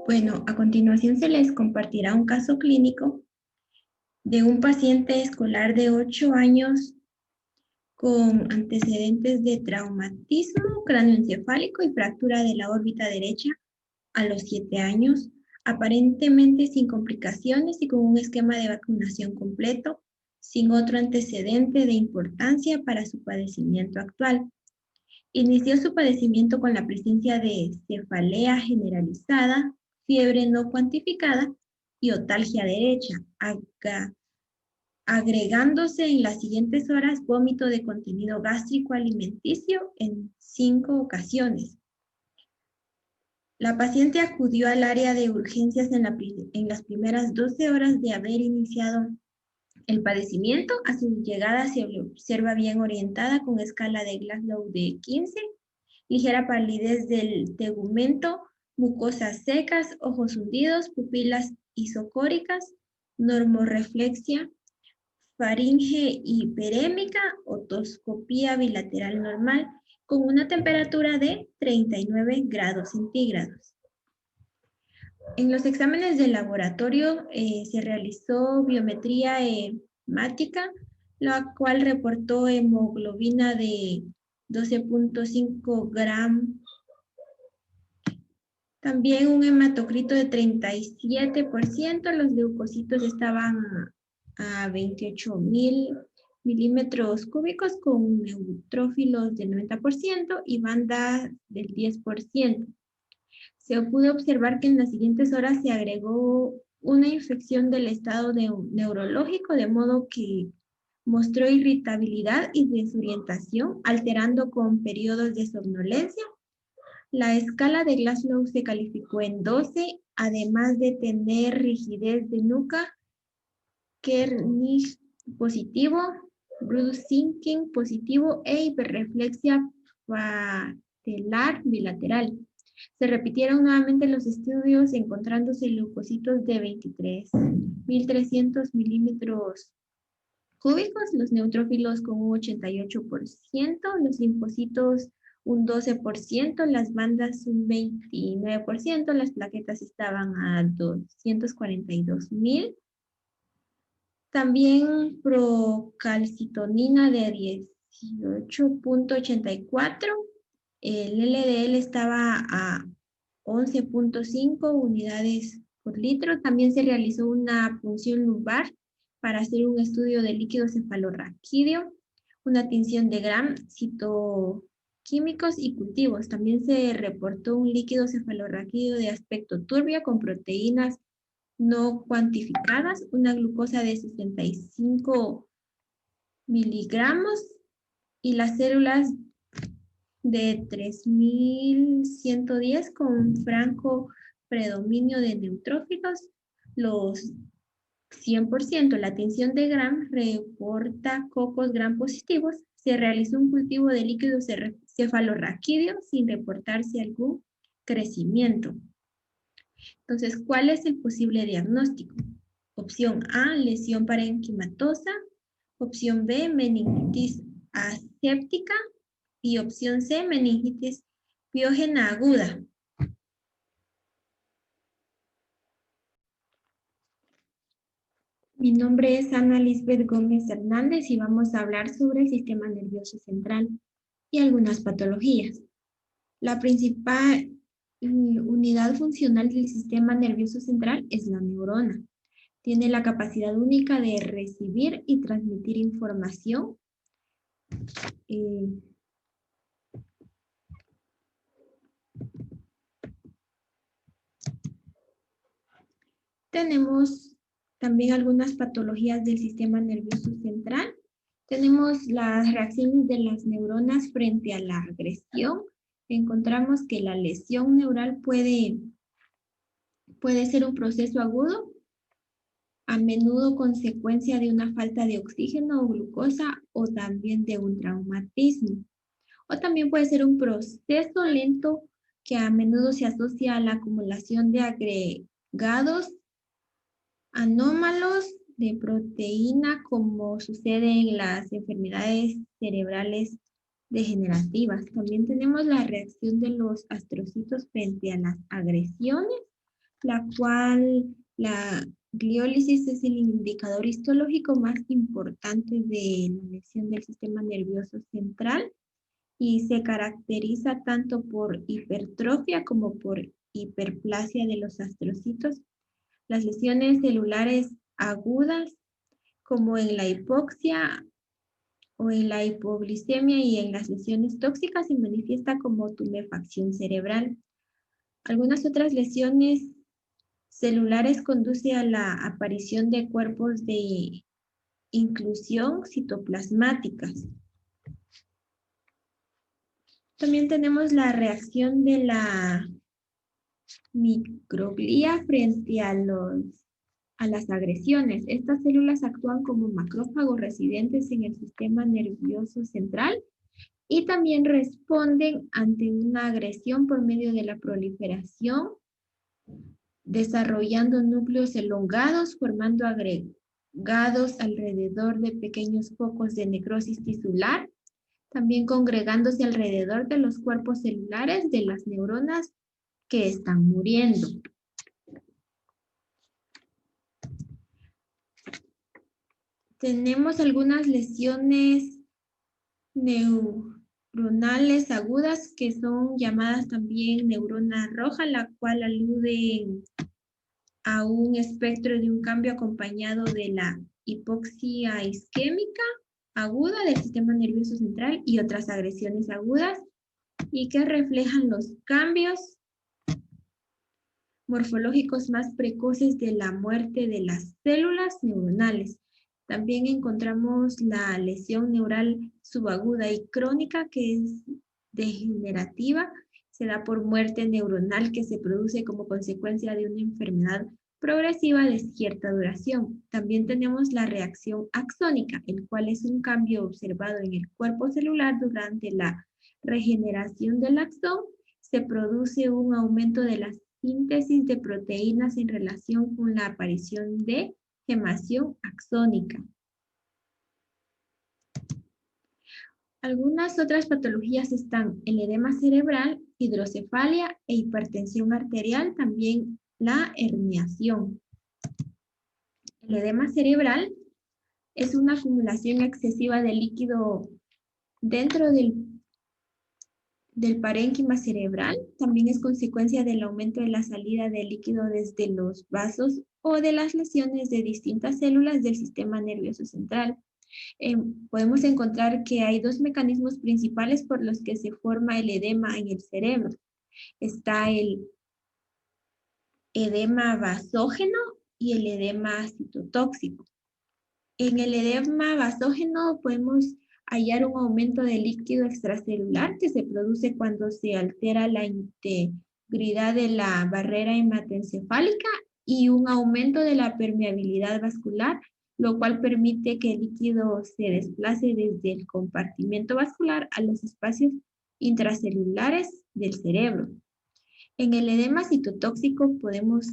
Bueno, a continuación se les compartirá un caso clínico de un paciente escolar de 8 años con antecedentes de traumatismo cráneoencefálico y fractura de la órbita derecha a los 7 años, aparentemente sin complicaciones y con un esquema de vacunación completo, sin otro antecedente de importancia para su padecimiento actual. Inició su padecimiento con la presencia de cefalea generalizada, fiebre no cuantificada y otalgia derecha, agregándose en las siguientes horas vómito de contenido gástrico alimenticio en 5 ocasiones. La paciente acudió al área de urgencias en las primeras 12 horas de haber iniciado el padecimiento. A su llegada se observa bien orientada con escala de Glasgow de 15, ligera palidez del tegumento, mucosas secas, ojos hundidos, pupilas isocóricas, normorreflexia, faringe hiperémica, otoscopía bilateral normal, con una temperatura de 39 grados centígrados. En los exámenes de laboratorio se realizó biometría hemática, la cual reportó hemoglobina de 12.5 gramos. También un hematocrito de 37%, los leucocitos estaban a 28.000 milímetros cúbicos con neutrófilos del 90% y bandas del 10%. Se pudo observar que en las siguientes horas se agregó una infección del estado neurológico, de modo que mostró irritabilidad y desorientación, alterando con periodos de somnolencia. La escala de Glasgow se calificó en 12, además de tener rigidez de nuca, Kernig positivo, Bruce Sinking positivo e hiperreflexia patelar bilateral. Se repitieron nuevamente los estudios encontrándose leucocitos de 23.300 milímetros cúbicos, los neutrófilos con un 88%, los linfocitos un 12%, las bandas un 29%, las plaquetas estaban a 242.000. También procalcitonina de 18.84, el LDL estaba a 11.5 unidades por litro. También se realizó una punción lumbar para hacer un estudio de líquido cefalorraquídeo, una tinción de Gram, citoquímicos y cultivos. También se reportó un líquido cefalorraquídeo de aspecto turbio con proteínas no cuantificadas, una glucosa de 65 miligramos y las células de 3.110 con franco predominio de neutrófilos, los 100%. La tinción de Gram reporta cocos Gram positivos. Se realizó un cultivo de líquido cefalorraquídeo sin reportarse algún crecimiento. Entonces, ¿cuál es el posible diagnóstico? Opción A, lesión parenquimatosa. Opción B, meningitis aséptica. Y opción C, meningitis piógena aguda. Mi nombre es Ana Lisbeth Gómez Hernández y vamos a hablar sobre el sistema nervioso central y algunas patologías. La principal unidad funcional del sistema nervioso central es la neurona. Tiene la capacidad única de recibir y transmitir información. Tenemos también algunas patologías del sistema nervioso central. Tenemos las reacciones de las neuronas frente a la agresión. Encontramos que la lesión neural puede ser un proceso agudo, a menudo consecuencia de una falta de oxígeno o glucosa o también de un traumatismo. O también puede ser un proceso lento que a menudo se asocia a la acumulación de agregados anómalos de proteína, como sucede en las enfermedades cerebrales degenerativas. También tenemos la reacción de los astrocitos frente a las agresiones, la cual la gliólisis es el indicador histológico más importante de la lesión del sistema nervioso central y se caracteriza tanto por hipertrofia como por hiperplasia de los astrocitos. Las lesiones celulares agudas, como en la hipoxia o en la hipoglicemia y en las lesiones tóxicas, se manifiesta como tumefacción cerebral. Algunas otras lesiones celulares conducen a la aparición de cuerpos de inclusión citoplasmáticas. También tenemos la reacción de la microglía frente a las agresiones. Estas células actúan como macrófagos residentes en el sistema nervioso central y también responden ante una agresión por medio de la proliferación, desarrollando núcleos elongados, formando agregados alrededor de pequeños focos de necrosis tisular, también congregándose alrededor de los cuerpos celulares de las neuronas que están muriendo. Tenemos algunas lesiones neuronales agudas que son llamadas también neurona roja, la cual alude a un espectro de un cambio acompañado de la hipoxia isquémica aguda del sistema nervioso central y otras agresiones agudas y que reflejan los cambios morfológicos más precoces de la muerte de las células neuronales. También encontramos la lesión neural subaguda y crónica, que es degenerativa. Se da por muerte neuronal que se produce como consecuencia de una enfermedad progresiva de cierta duración. También tenemos la reacción axónica, el cual es un cambio observado en el cuerpo celular durante la regeneración del axón. Se produce un aumento de la síntesis de proteínas en relación con la aparición de gemación axónica. Algunas otras patologías están el edema cerebral, hidrocefalia e hipertensión arterial, también la herniación. El edema cerebral es una acumulación excesiva de líquido dentro del parénquima cerebral. También es consecuencia del aumento de la salida de líquido desde los vasos o de las lesiones de distintas células del sistema nervioso central. Podemos encontrar que hay dos mecanismos principales por los que se forma el edema en el cerebro. Está el edema vasógeno y el edema citotóxico. En el edema vasógeno podemos hallar un aumento de líquido extracelular que se produce cuando se altera la integridad de la barrera hematoencefálica y un aumento de la permeabilidad vascular, lo cual permite que el líquido se desplace desde el compartimento vascular a los espacios intracelulares del cerebro. En el edema citotóxico podemos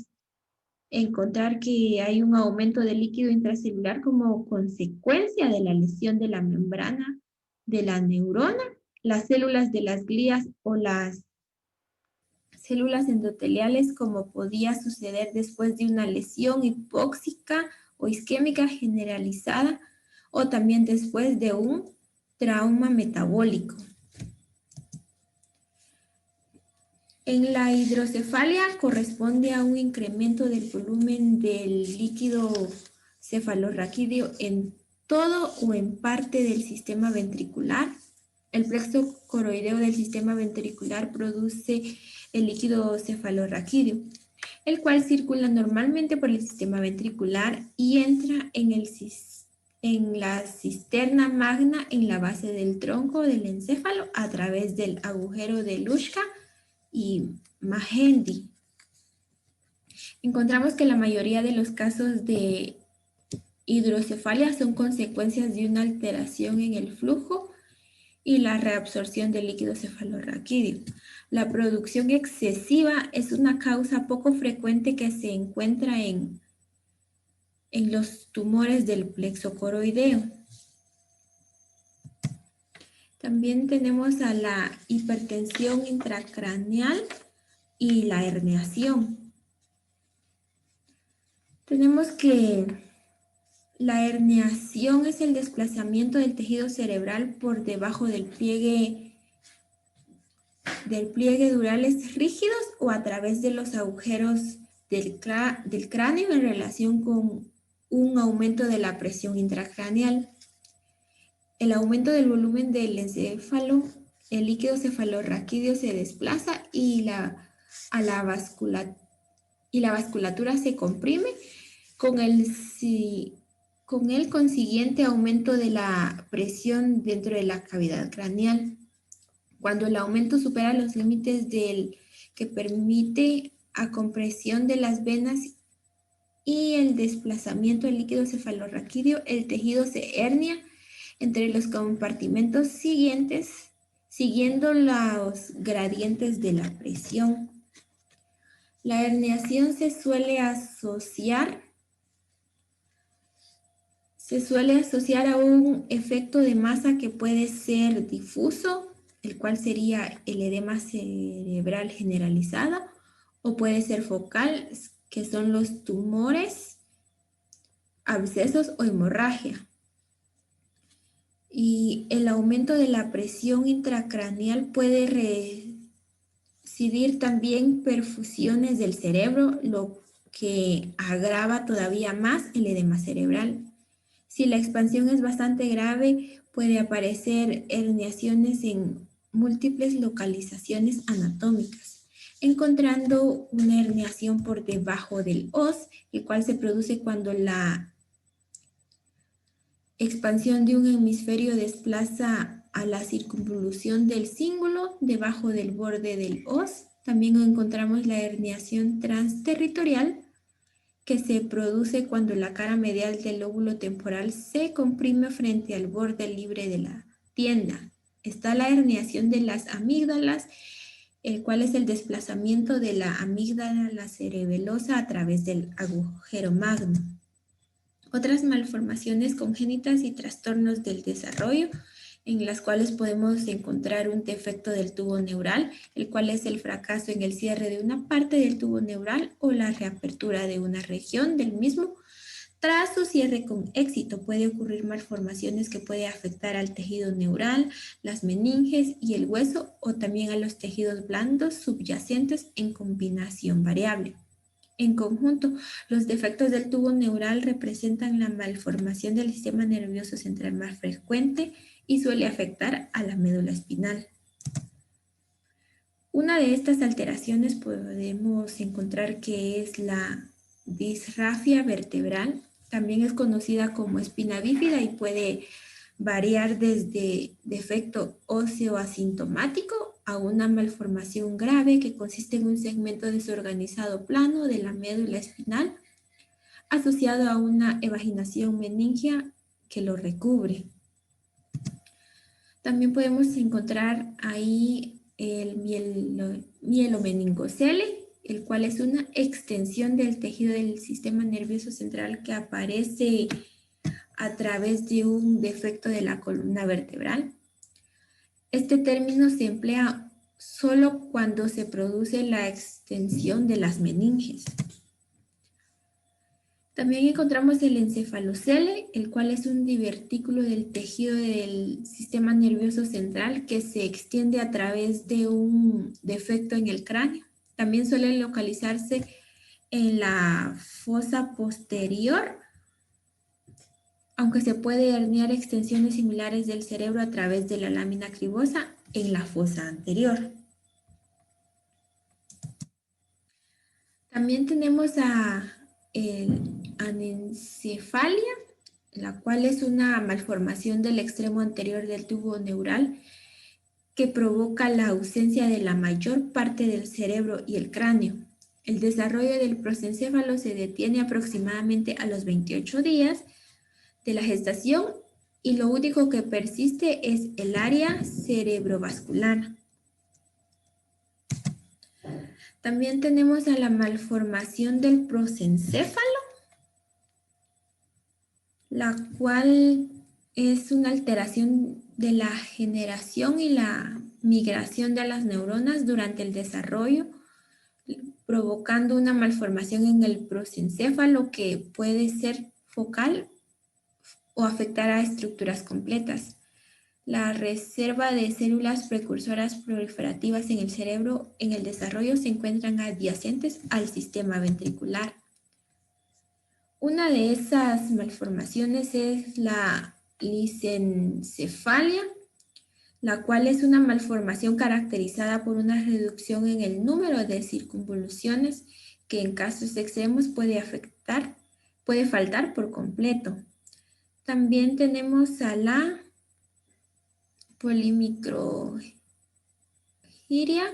encontrar que hay un aumento del líquido intracelular como consecuencia de la lesión de la membrana de la neurona, las células de las glías o las células endoteliales, como podía suceder después de una lesión hipóxica o isquémica generalizada o también después de un trauma metabólico. En la hidrocefalia corresponde a un incremento del volumen del líquido cefalorraquídeo en todo o en parte del sistema ventricular. El plexo coroideo del sistema ventricular produce el líquido cefalorraquídeo, el cual circula normalmente por el sistema ventricular y entra en la cisterna magna en la base del tronco del encéfalo a través del agujero de Luschka y Magendie. Encontramos que la mayoría de los casos de hidrocefalia son consecuencias de una alteración en el flujo y la reabsorción del líquido cefalorraquídeo. La producción excesiva es una causa poco frecuente que se encuentra en los tumores del plexo coroideo. También tenemos a la hipertensión intracraneal y la herniación. Tenemos que la herniación es el desplazamiento del tejido cerebral por debajo del pliegue durales rígidos o a través de los agujeros del cráneo en relación con un aumento de la presión intracraneal. El aumento del volumen del encéfalo, el líquido cefalorraquídeo se desplaza y la vasculatura se comprime con el consiguiente aumento de la presión dentro de la cavidad craneal. Cuando el aumento supera los límites del que permite a compresión de las venas y el desplazamiento del líquido cefalorraquídeo, el tejido se hernia entre los compartimentos siguientes, siguiendo los gradientes de la presión. La herniación se suele asociar a un efecto de masa que puede ser difuso, el cual sería el edema cerebral generalizado, o puede ser focal, que son los tumores, abscesos o hemorragia. Y el aumento de la presión intracraneal puede recibir también perfusiones del cerebro, lo que agrava todavía más el edema cerebral. Si la expansión es bastante grave, puede aparecer herniaciones en múltiples localizaciones anatómicas, encontrando una herniación por debajo del os, el cual se produce cuando la expansión de un hemisferio desplaza a la circunvolución del cíngulo debajo del borde del os. También encontramos la herniación transterritorial, que se produce cuando la cara medial del lóbulo temporal se comprime frente al borde libre de la tienda. Está la herniación de las amígdalas, el cual es el desplazamiento de la amígdala cerebelosa a través del agujero magno. Otras malformaciones congénitas y trastornos del desarrollo, en las cuales podemos encontrar un defecto del tubo neural, el cual es el fracaso en el cierre de una parte del tubo neural o la reapertura de una región del mismo. Tras su cierre con éxito, puede ocurrir malformaciones que pueden afectar al tejido neural, las meninges y el hueso, o también a los tejidos blandos subyacentes en combinación variable. En conjunto, los defectos del tubo neural representan la malformación del sistema nervioso central más frecuente y suele afectar a la médula espinal. Una de estas alteraciones podemos encontrar que es la disrafia vertebral. También es conocida como espina bífida y puede variar desde defecto óseo asintomático a una malformación grave que consiste en un segmento desorganizado plano de la médula espinal asociado a una evaginación meningia que lo recubre. También podemos encontrar ahí el mielomeningocele, el cual es una extensión del tejido del sistema nervioso central que aparece a través de un defecto de la columna vertebral. Este término se emplea solo cuando se produce la extensión de las meninges. También encontramos el encefalocele, el cual es un divertículo del tejido del sistema nervioso central que se extiende a través de un defecto en el cráneo. También suele localizarse en la fosa posterior, aunque se puede herniar extensiones similares del cerebro a través de la lámina cribosa en la fosa anterior. También tenemos anencefalia, la cual es una malformación del extremo anterior del tubo neural que provoca la ausencia de la mayor parte del cerebro y el cráneo. El desarrollo del prosencéfalo se detiene aproximadamente a los 28 días de la gestación y lo único que persiste es el área cerebrovascular. También tenemos a la malformación del prosencéfalo, la cual es una alteración de la generación y la migración de las neuronas durante el desarrollo, provocando una malformación en el prosencéfalo que puede ser focal o afectar a estructuras completas. La reserva de células precursoras proliferativas en el cerebro en el desarrollo se encuentran adyacentes al sistema ventricular. Una de esas malformaciones es la lisencefalia, la cual es una malformación caracterizada por una reducción en el número de circunvoluciones que en casos extremos puede faltar por completo. También tenemos a la polimicrogiria,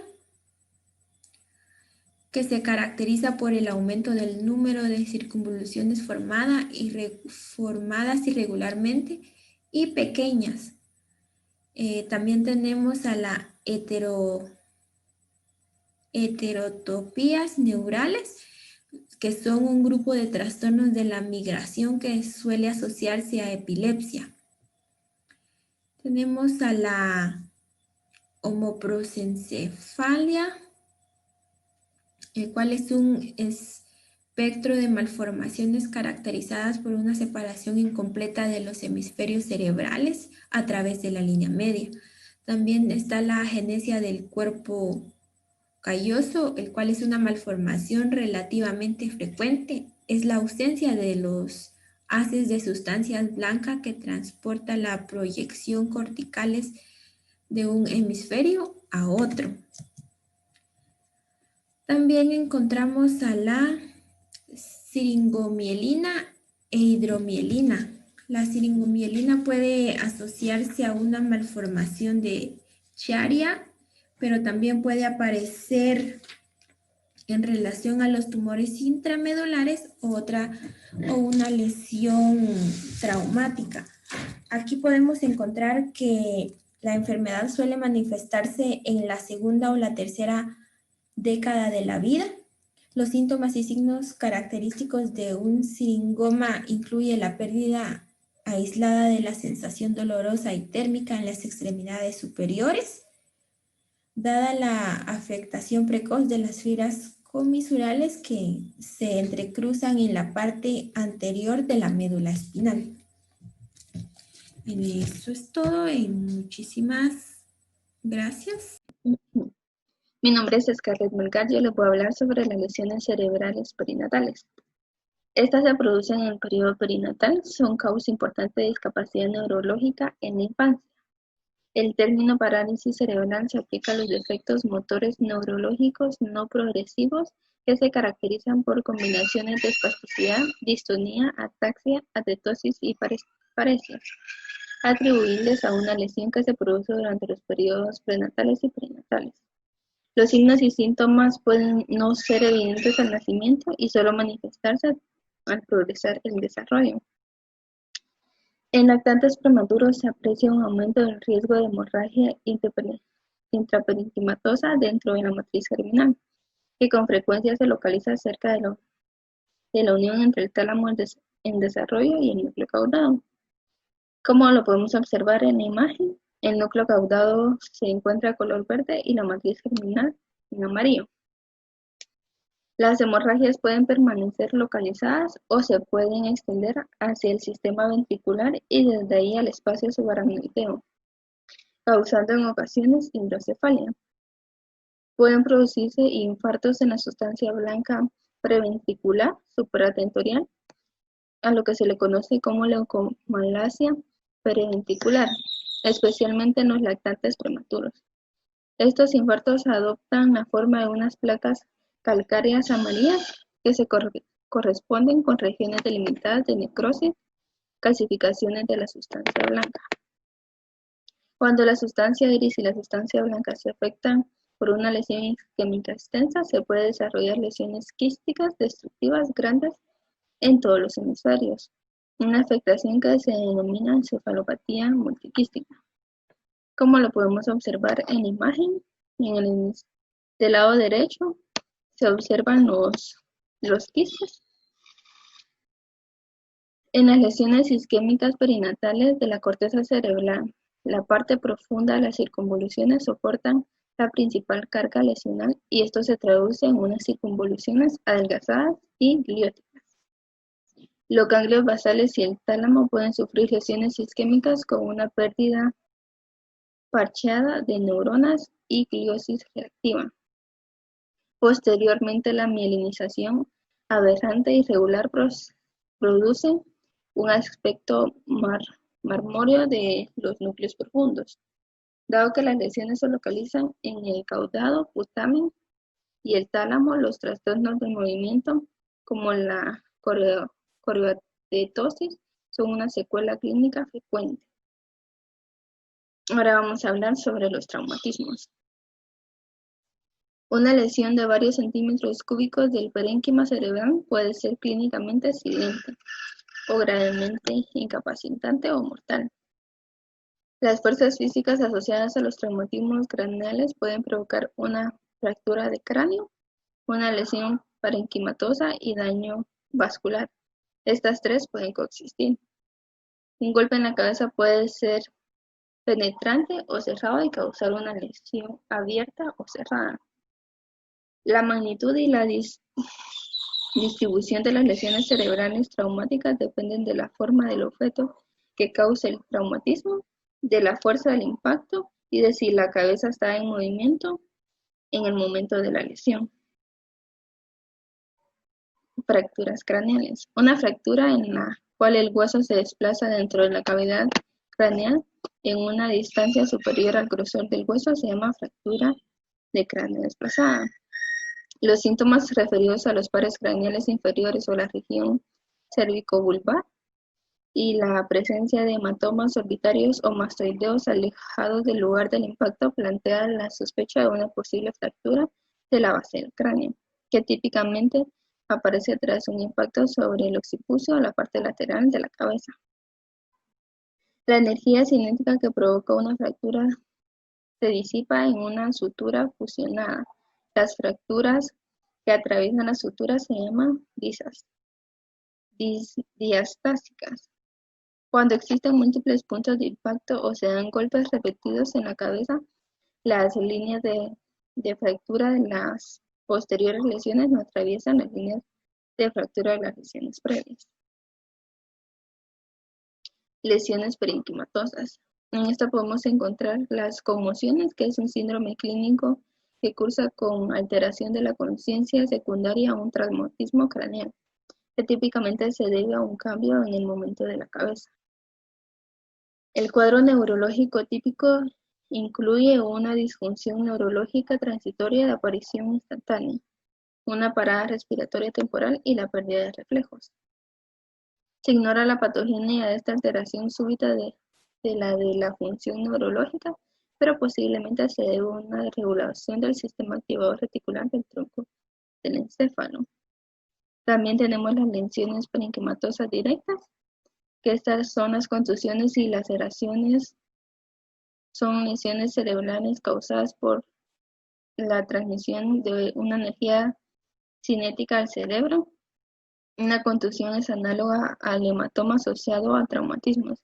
que se caracteriza por el aumento del número de circunvoluciones formadas irregularmente y pequeñas. También tenemos a la heterotopías neurales, que son un grupo de trastornos de la migración que suele asociarse a epilepsia. Tenemos a la homoprosencefalia, el cual es un espectro de malformaciones caracterizadas por una separación incompleta de los hemisferios cerebrales a través de la línea media. También está la agenesia del cuerpo calloso, el cual es una malformación relativamente frecuente. Es la ausencia de los haces de sustancias blancas que transporta la proyección corticales de un hemisferio a otro. También encontramos a la siringomielina e hidromielina. La siringomielina puede asociarse a una malformación de Chiari, pero también puede aparecer en relación a los tumores intramedulares o una lesión traumática. Aquí podemos encontrar que la enfermedad suele manifestarse en la segunda o la tercera década de la vida. Los síntomas y signos característicos de un siringoma incluye la pérdida aislada de la sensación dolorosa y térmica en las extremidades superiores, dada la afectación precoz de las fibras comisurales que se entrecruzan en la parte anterior de la médula espinal. Eso es todo y muchísimas gracias. Mi nombre es Scarlett Melgar. Yo les voy a hablar sobre las lesiones cerebrales perinatales. Estas se producen en el periodo perinatal, son causa importante de discapacidad neurológica en la infancia. El término parálisis cerebral se aplica a los defectos motores neurológicos no progresivos que se caracterizan por combinaciones de espasticidad, distonía, ataxia, atetosis y paresias, atribuibles a una lesión que se produce durante los periodos prenatales y perinatales. Los signos y síntomas pueden no ser evidentes al nacimiento y solo manifestarse al progresar el desarrollo. En lactantes prematuros se aprecia un aumento del riesgo de hemorragia intraparenquimatosa dentro de la matriz germinal, que con frecuencia se localiza cerca de la unión entre el tálamo en desarrollo y el núcleo caudado. Como lo podemos observar en la imagen, el núcleo caudado se encuentra de color verde y la matriz germinal en amarillo. Las hemorragias pueden permanecer localizadas o se pueden extender hacia el sistema ventricular y desde ahí al espacio subaracnoideo, causando en ocasiones hidrocefalia. Pueden producirse infartos en la sustancia blanca preventricular supratentorial, a lo que se le conoce como leucomalacia preventricular, especialmente en los lactantes prematuros. Estos infartos adoptan la forma de unas placas calcáreas amarillas que se corresponden con regiones delimitadas de necrosis, calcificaciones de la sustancia blanca. Cuando la sustancia iris y la sustancia blanca se afectan por una lesión isquémica extensa, se puede desarrollar lesiones quísticas destructivas grandes en todos los hemisferios, una afectación que se denomina encefalopatía multiquística. Como lo podemos observar en la imagen, del lado derecho se observan los quistes. En las lesiones isquémicas perinatales de la corteza cerebral La parte profunda de las circunvoluciones soportan la principal carga lesional y esto se traduce en unas circunvoluciones adelgazadas y glióticas. Los ganglios basales y el tálamo pueden sufrir lesiones isquémicas con una pérdida parcheada de neuronas y gliosis reactiva. Posteriormente, la mielinización aberrante y irregular produce un aspecto marmóreo de los núcleos profundos. Dado que las lesiones se localizan en el caudado, putamen y el tálamo, los trastornos del movimiento, como la coreoathetosis, son una secuela clínica frecuente. Ahora vamos a hablar sobre los traumatismos. Una lesión de varios centímetros cúbicos del parénquima cerebral puede ser clínicamente silente o gravemente incapacitante o mortal. Las fuerzas físicas asociadas a los traumatismos craneales pueden provocar una fractura de cráneo, una lesión parenquimatosa y daño vascular. Estas tres pueden coexistir. Un golpe en la cabeza puede ser penetrante o cerrado y causar una lesión abierta o cerrada. La magnitud y la distribución de las lesiones cerebrales traumáticas dependen de la forma del objeto que cause el traumatismo, de la fuerza del impacto y de si la cabeza está en movimiento en el momento de la lesión. Fracturas craneales. Una fractura en la cual el hueso se desplaza dentro de la cavidad craneal en una distancia superior al grosor del hueso se llama fractura de cráneo desplazada. Los síntomas referidos a los pares craneales inferiores o la región cervicovulvar y la presencia de hematomas orbitarios o mastoideos alejados del lugar del impacto plantean la sospecha de una posible fractura de la base del cráneo, que típicamente aparece tras un impacto sobre el occipucio o la parte lateral de la cabeza. La energía cinética que provoca una fractura se disipa en una sutura fusionada. Las fracturas que atraviesan las suturas se llaman diastásicas. Cuando existen múltiples puntos de impacto o se dan golpes repetidos en la cabeza, las líneas de fractura de las posteriores lesiones no atraviesan las líneas de fractura de las lesiones previas. Lesiones parenquimatosas. En esta podemos encontrar las conmociones, que es un síndrome clínico que cursa con alteración de la conciencia secundaria a un traumatismo craneal, que típicamente se debe a un cambio en el momento de la cabeza. El cuadro neurológico típico incluye una disfunción neurológica transitoria de aparición instantánea, una parada respiratoria temporal y la pérdida de reflejos. Se ignora la patogenia de esta alteración súbita de la función neurológica, pero posiblemente se debe a una desregulación del sistema activador reticular del tronco del encéfalo. También tenemos las lesiones parenquimatosas directas, que estas son las contusiones y laceraciones, son lesiones cerebrales causadas por la transmisión de una energía cinética al cerebro. Una contusión es análoga al hematoma asociado a traumatismos,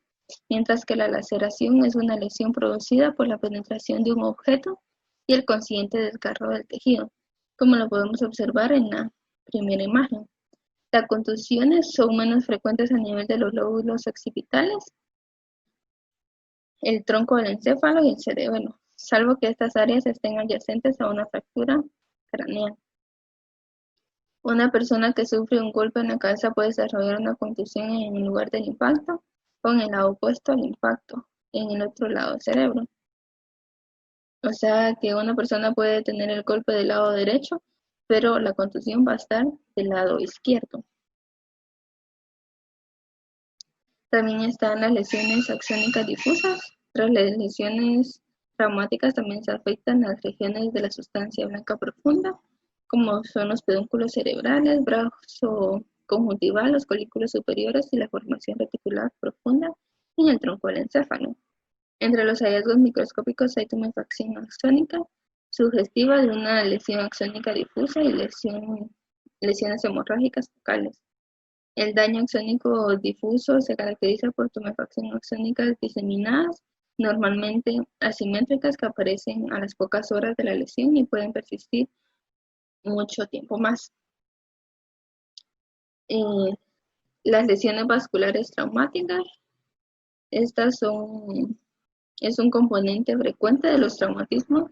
mientras que la laceración es una lesión producida por la penetración de un objeto y el consiguiente desgarro del tejido, como lo podemos observar en la primera imagen. Las contusiones son menos frecuentes a nivel de los lóbulos occipitales, el tronco del encéfalo y el cerebelo, salvo que estas áreas estén adyacentes a una fractura craneal. Una persona que sufre un golpe en la cabeza puede desarrollar una contusión en el lugar del impacto o en el lado opuesto al impacto, en el otro lado del cerebro. O sea que una persona puede tener el golpe del lado derecho, pero la contusión va a estar del lado izquierdo. También están las lesiones axónicas difusas. Tras las lesiones traumáticas también se afectan las regiones de la sustancia blanca profunda, como son los pedúnculos cerebrales, brazo conjuntival, los colículos superiores y la formación reticular profunda en el tronco del encéfalo. Entre los hallazgos microscópicos hay tumefacción axónica sugestiva de una lesión axónica difusa y lesiones hemorrágicas focales. El daño axónico difuso se caracteriza por tumefacción axónicas diseminadas normalmente asimétricas que aparecen a las pocas horas de la lesión y pueden persistir mucho tiempo más. Las lesiones vasculares traumáticas, estas es un componente frecuente de los traumatismos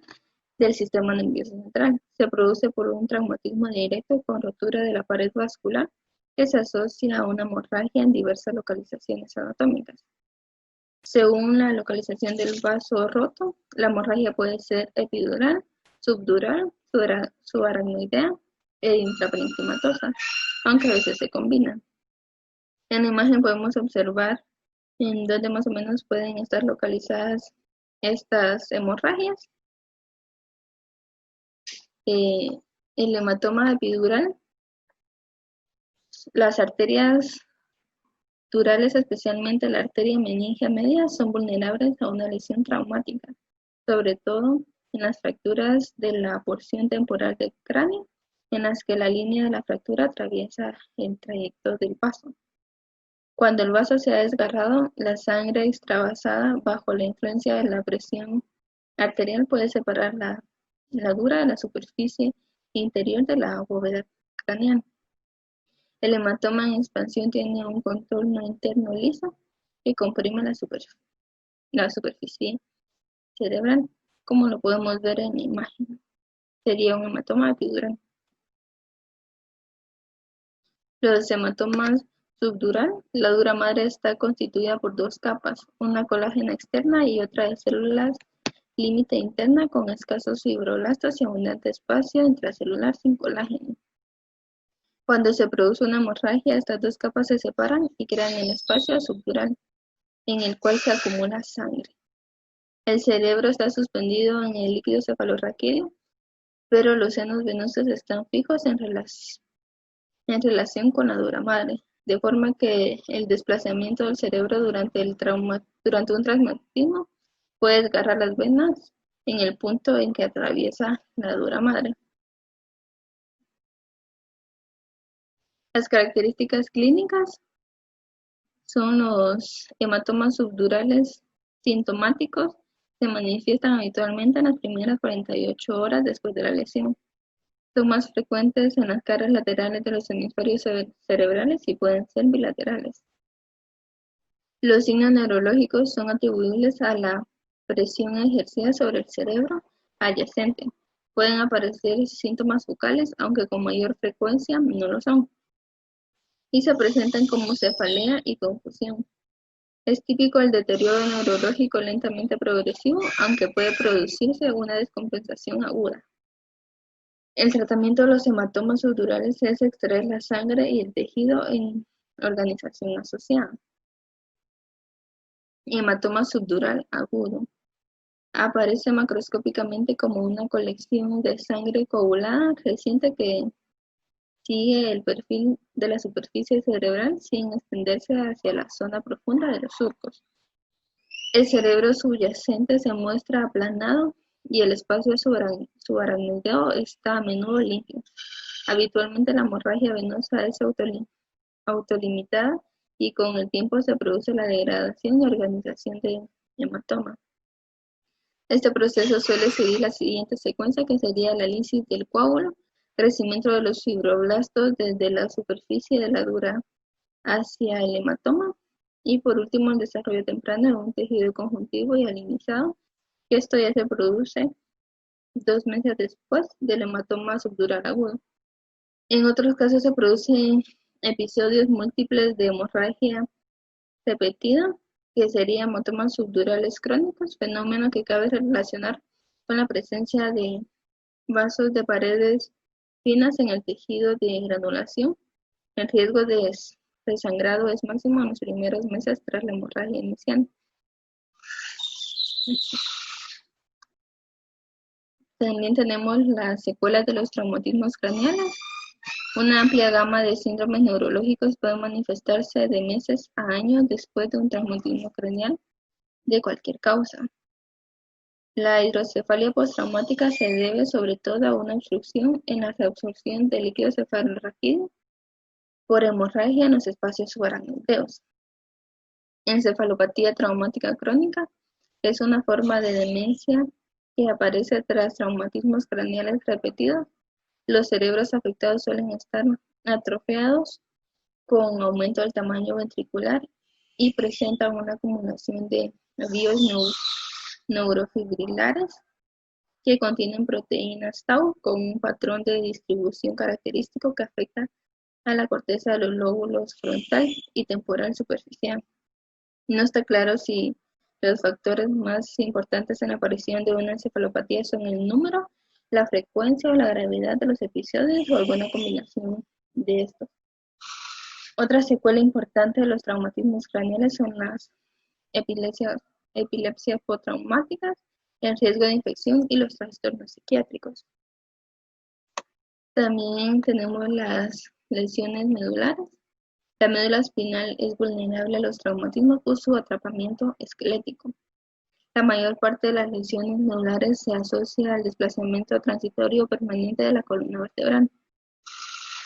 del sistema nervioso central. Se produce por un traumatismo directo con rotura de la pared vascular que se asocia a una hemorragia en diversas localizaciones anatómicas. Según la localización del vaso roto, la hemorragia puede ser epidural, subdural, subaracnoidea e intraparenquimatosa, aunque a veces se combinan. En la imagen podemos observar en dónde más o menos pueden estar localizadas estas hemorragias. El hematoma epidural, las arterias durales, especialmente la arteria meningia media, son vulnerables a una lesión traumática, sobre todo en las fracturas de la porción temporal del cráneo, en las que la línea de la fractura atraviesa el trayecto del vaso. Cuando el vaso se ha desgarrado, la sangre extravasada bajo la influencia de la presión arterial puede separar la dura de la superficie interior de la bóveda craneal. El hematoma en expansión tiene un contorno interno liso que comprime la superficie cerebral, como lo podemos ver en la imagen. Sería un hematoma epidural. Los hematomas subdural, la dura madre está constituida por dos capas, una colágena externa y otra de células límite interna con escasos fibroblastos y abundante espacio intracelular sin colágeno. Cuando se produce una hemorragia, estas dos capas se separan y crean el espacio subdural, en el cual se acumula sangre. El cerebro está suspendido en el líquido cefalorraquídeo, pero los senos venosos están fijos en relación con la dura madre, de forma que el desplazamiento del cerebro durante un traumatismo puede desgarrar las venas en el punto en que atraviesa la dura madre. Las características clínicas son los hematomas subdurales sintomáticos, se manifiestan habitualmente en las primeras 48 horas después de la lesión. Son más frecuentes en las caras laterales de los hemisferios cerebrales y pueden ser bilaterales. Los signos neurológicos son atribuibles a la presión ejercida sobre el cerebro adyacente. Pueden aparecer síntomas focales, aunque con mayor frecuencia no lo son, y se presentan como cefalea y confusión. Es típico el deterioro neurológico lentamente progresivo, aunque puede producirse una descompensación aguda. El tratamiento de los hematomas subdurales es extraer la sangre y el tejido en organización asociada. Hematoma subdural agudo. Aparece macroscópicamente como una colección de sangre coagulada reciente que sigue el perfil de la superficie cerebral sin extenderse hacia la zona profunda de los surcos. El cerebro subyacente se muestra aplanado y el espacio subaracnoideo está a menudo limpio. Habitualmente la hemorragia venosa es autolimitada y con el tiempo se produce la degradación y organización del hematoma. Este proceso suele seguir la siguiente secuencia, que sería la lisis del coágulo, crecimiento de los fibroblastos desde la superficie de la dura hacia el hematoma y por último el desarrollo temprano de un tejido conjuntivo y alinizado, que esto ya se produce 2 meses después del hematoma subdural agudo. En otros casos se producen episodios múltiples de hemorragia repetida, que serían hematomas subdurales crónicos, fenómeno que cabe relacionar con la presencia de vasos de paredes finas en el tejido de granulación. El riesgo de resangrado es máximo en los primeros meses tras la hemorragia inicial. También tenemos las secuelas de los traumatismos craneales. Una amplia gama de síndromes neurológicos pueden manifestarse de meses a años después de un traumatismo craneal de cualquier causa. La hidrocefalia postraumática se debe sobre todo a una obstrucción en la reabsorción del líquido cefalorraquídeo por hemorragia en los espacios subaracnoideos. Encefalopatía traumática crónica Es una forma de demencia que aparece tras traumatismos craneales repetidos. Los cerebros afectados suelen estar atrofiados con aumento del tamaño ventricular y presentan una acumulación de vías neurofibrilares que contienen proteínas tau con un patrón de distribución característico que afecta a la corteza de los lóbulos frontal y temporal superficial. No está claro si los factores más importantes en la aparición de una encefalopatía son el número, la frecuencia o la gravedad de los episodios o alguna combinación de estos. Otra secuela importante de los traumatismos craneales son las epilepsias postraumáticas, el riesgo de infección y los trastornos psiquiátricos. También tenemos las lesiones medulares. La médula espinal es vulnerable a los traumatismos por su atrapamiento esquelético. La mayor parte de las lesiones medulares se asocia al desplazamiento transitorio o permanente de la columna vertebral.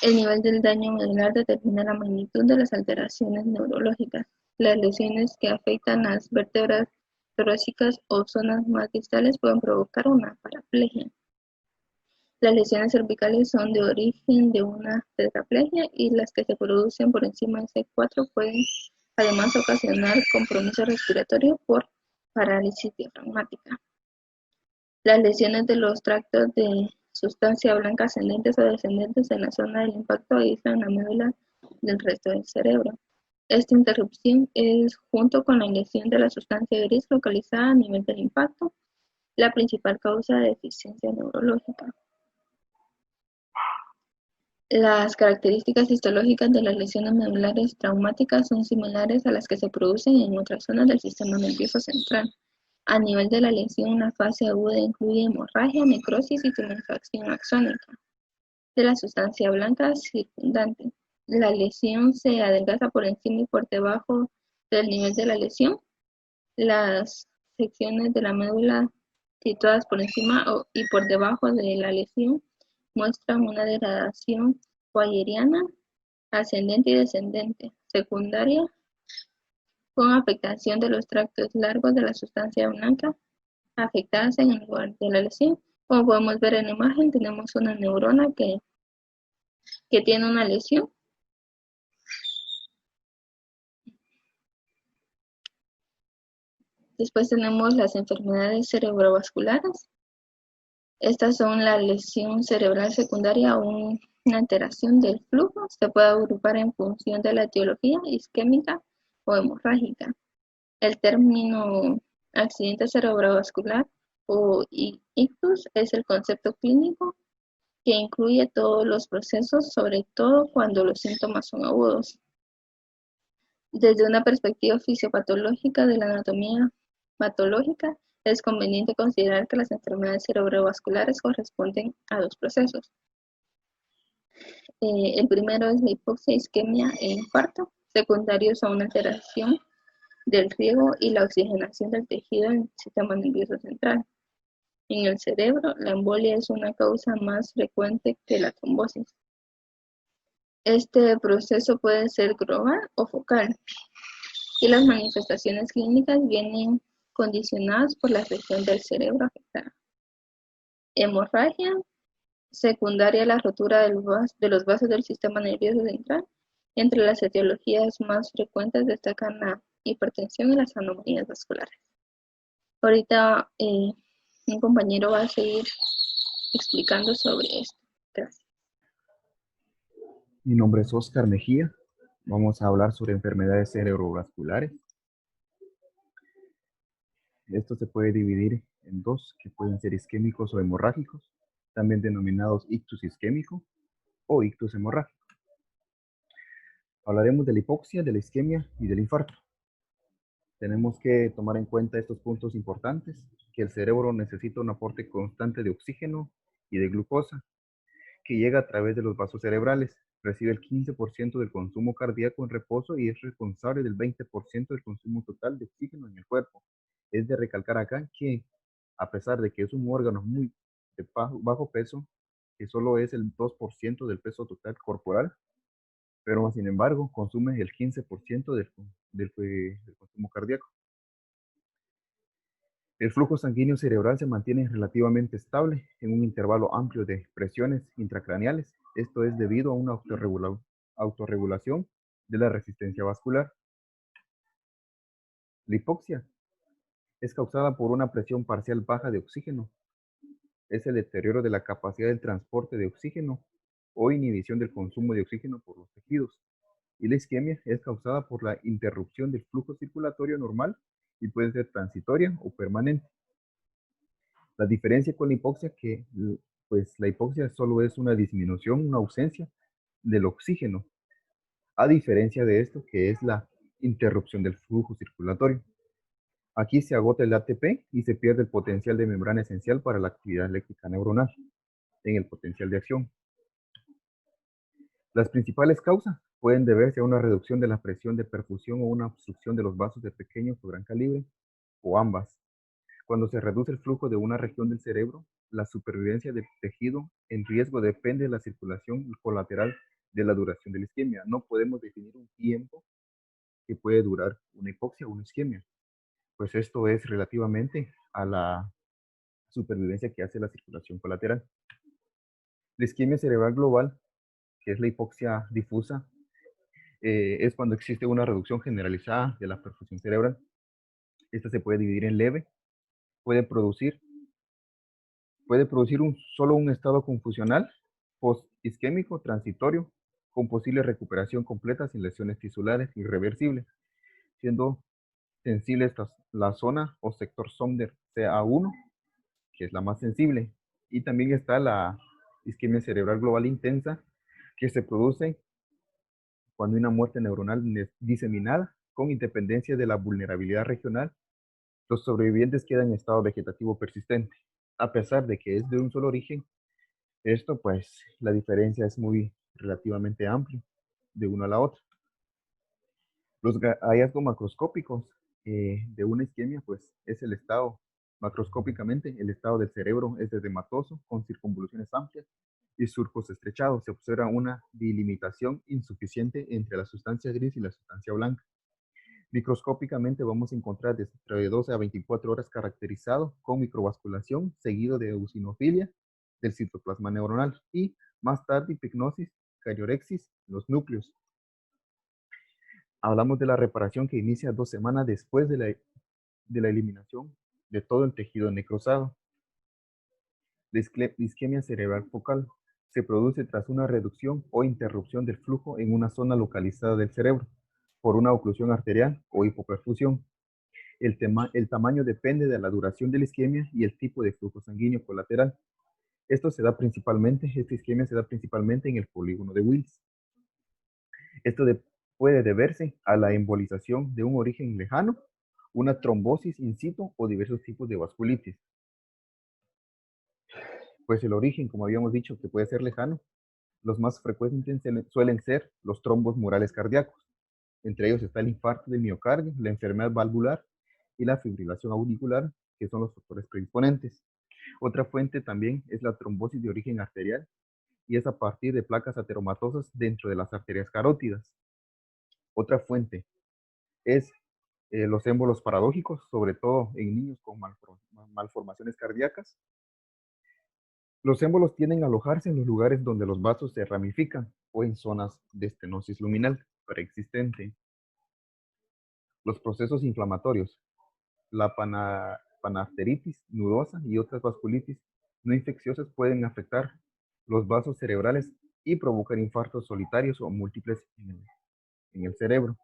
El nivel del daño medular determina la magnitud de las alteraciones neurológicas. Las lesiones que afectan las vértebras torácicas o zonas más distales pueden provocar una paraplegia. Las lesiones cervicales son de origen de una tetraplegia y las que se producen por encima de C4 pueden además ocasionar compromiso respiratorio por parálisis diafragmática. Las lesiones de los tractos de sustancia blanca ascendentes o descendentes en la zona del impacto aíslan la médula del resto del cerebro. Esta interrupción es, junto con la lesión de la sustancia gris localizada a nivel del impacto, la principal causa de deficiencia neurológica. Las características histológicas de las lesiones medulares traumáticas son similares a las que se producen en otras zonas del sistema nervioso central. A nivel de la lesión, la fase aguda incluye hemorragia, necrosis y tumefacción axónica de la sustancia blanca circundante. La lesión se adelgaza por encima y por debajo del nivel de la lesión. Las secciones de la médula situadas por encima y por debajo de la lesión muestran una degradación poieriana ascendente y descendente, secundaria, con afectación de los tractos largos de la sustancia blanca afectadas en el lugar de la lesión. Como podemos ver en la imagen, tenemos una neurona que tiene una lesión. Después tenemos las enfermedades cerebrovasculares. Estas son la lesión cerebral secundaria o una alteración del flujo. Se puede agrupar en función de la etiología isquémica o hemorrágica. El término accidente cerebrovascular o ictus es el concepto clínico que incluye todos los procesos, sobre todo cuando los síntomas son agudos. Desde una perspectiva fisiopatológica de la anatomía patológica, es conveniente considerar que las enfermedades cerebrovasculares corresponden a dos procesos. El primero es la hipoxia, isquemia e infarto, secundarios a una alteración del riego y la oxigenación del tejido en el sistema nervioso central. En el cerebro, la embolia es una causa más frecuente que la trombosis. Este proceso puede ser global o focal, y las manifestaciones clínicas vienen condicionadas por la región del cerebro afectada. Hemorragia, secundaria a la rotura de los vasos del sistema nervioso central. Entre las etiologías más frecuentes destacan la hipertensión y las anomalías vasculares. Ahorita un compañero va a seguir explicando sobre esto. Gracias. Mi nombre es Oscar Mejía. Vamos a hablar sobre enfermedades cerebrovasculares. Esto se puede dividir en dos, que pueden ser isquémicos o hemorrágicos, también denominados ictus isquémico o ictus hemorrágico. Hablaremos de la hipoxia, de la isquemia y del infarto. Tenemos que tomar en cuenta estos puntos importantes, que el cerebro necesita un aporte constante de oxígeno y de glucosa, que llega a través de los vasos cerebrales, recibe el 15% del consumo cardíaco en reposo y es responsable del 20% del consumo total de oxígeno en el cuerpo. Es de recalcar acá que, a pesar de que es un órgano muy de bajo peso, que solo es el 2% del peso total corporal, pero sin embargo consume el 15% del consumo cardíaco. El flujo sanguíneo cerebral se mantiene relativamente estable en un intervalo amplio de presiones intracraneales. Esto es debido a una autorregulación de la resistencia vascular. La hipoxia es causada por una presión parcial baja de oxígeno. Es el deterioro de la capacidad del transporte de oxígeno o inhibición del consumo de oxígeno por los tejidos. Y la isquemia es causada por la interrupción del flujo circulatorio normal y puede ser transitoria o permanente. La diferencia con la hipoxia que pues la hipoxia solo es una disminución, una ausencia del oxígeno, a diferencia de esto que es la interrupción del flujo circulatorio. Aquí se agota el ATP y se pierde el potencial de membrana esencial para la actividad eléctrica neuronal en el potencial de acción. Las principales causas pueden deberse a una reducción de la presión de perfusión o una obstrucción de los vasos de pequeño o gran calibre, o ambas. Cuando se reduce el flujo de una región del cerebro, la supervivencia del tejido en riesgo depende de la circulación colateral de la duración de la isquemia. No podemos definir un tiempo que puede durar una hipoxia o una isquemia, pues esto es relativamente a la supervivencia que hace la circulación colateral. La isquemia cerebral global, que es la hipoxia difusa, es cuando existe una reducción generalizada de la perfusión cerebral. Esta se puede dividir en leve, puede producir solo un estado confusional, post-isquémico, transitorio, con posible recuperación completa sin lesiones tisulares irreversibles, siendo sensible la zona o sector Somder CA1, que es la más sensible. Y también está la isquemia cerebral global intensa, que se produce cuando hay una muerte neuronal diseminada, con independencia de la vulnerabilidad regional. Los sobrevivientes quedan en estado vegetativo persistente. A pesar de que es de un solo origen, esto pues la diferencia es muy relativamente amplia de una a la otra. Los hallazgos macroscópicos de una isquemia pues es el estado, macroscópicamente el estado del cerebro es edematoso con circunvoluciones amplias y surcos estrechados. Se observa una delimitación insuficiente entre la sustancia gris y la sustancia blanca. Microscópicamente vamos a encontrar de 12 a 24 horas caracterizado con microvasculación seguido de eosinofilia del citoplasma neuronal y más tarde hipignosis, cariorexis, los núcleos. Hablamos de la reparación que inicia 2 semanas después de la eliminación de todo el tejido necrosado. La isquemia cerebral focal se produce tras una reducción o interrupción del flujo en una zona localizada del cerebro por una oclusión arterial o hipoperfusión. El tamaño depende de la duración de la isquemia y el tipo de flujo sanguíneo colateral. Esta isquemia se da principalmente en el polígono de Wills. Esto puede deberse a la embolización de un origen lejano, una trombosis in situ o diversos tipos de vasculitis. Pues el origen, como habíamos dicho, que puede ser lejano, los más frecuentes suelen ser los trombos murales cardíacos. Entre ellos está el infarto del miocardio, la enfermedad valvular y la fibrilación auricular, que son los factores predisponentes. Otra fuente también es la trombosis de origen arterial y es a partir de placas ateromatosas dentro de las arterias carótidas. Otra fuente es los émbolos paradójicos, sobre todo en niños con malformaciones cardíacas. Los émbolos tienden a alojarse en los lugares donde los vasos se ramifican o en zonas de estenosis luminal preexistente. Los procesos inflamatorios, la panarteritis nudosa y otras vasculitis no infecciosas pueden afectar los vasos cerebrales y provocar infartos solitarios o múltiples en el cerebro.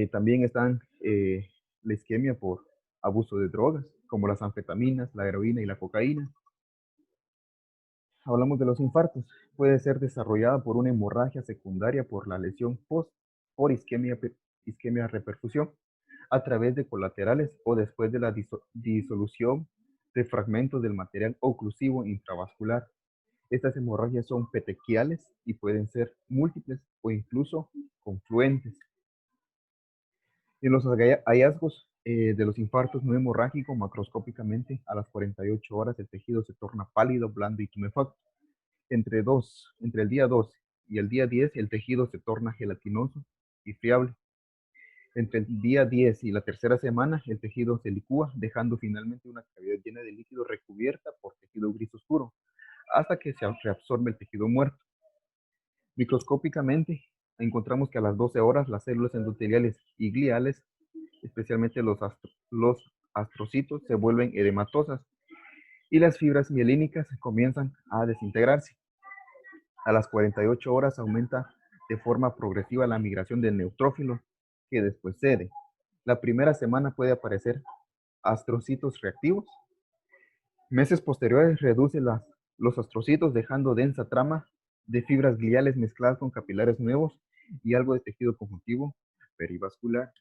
También están la isquemia por abuso de drogas, como las anfetaminas, la heroína y la cocaína. Hablamos de los infartos. Puede ser desarrollada por una hemorragia secundaria por la lesión por isquemia reperfusión a través de colaterales o después de la disolución de fragmentos del material oclusivo intravascular. Estas hemorragias son petequiales y pueden ser múltiples o incluso confluentes. En los hallazgos de los infartos no hemorrágicos, macroscópicamente, a las 48 horas el tejido se torna pálido, blando y tumefacto. Entre el día 2 y el día 10 el tejido se torna gelatinoso y friable. Entre el día 10 y la tercera semana, el tejido se licúa, dejando finalmente una cavidad llena de líquido recubierta por tejido gris oscuro, hasta que se reabsorbe el tejido muerto. Microscópicamente, encontramos que a las 12 horas las células endoteliales y gliales, especialmente los astrocitos, se vuelven edematosas y las fibras mielínicas comienzan a desintegrarse. A las 48 horas aumenta de forma progresiva la migración del neutrófilo, que después cede. La primera semana puede aparecer astrocitos reactivos. Meses posteriores reduce los astrocitos, dejando densa trama de fibras gliales mezcladas con capilares nuevos y algo de tejido conjuntivo perivascular.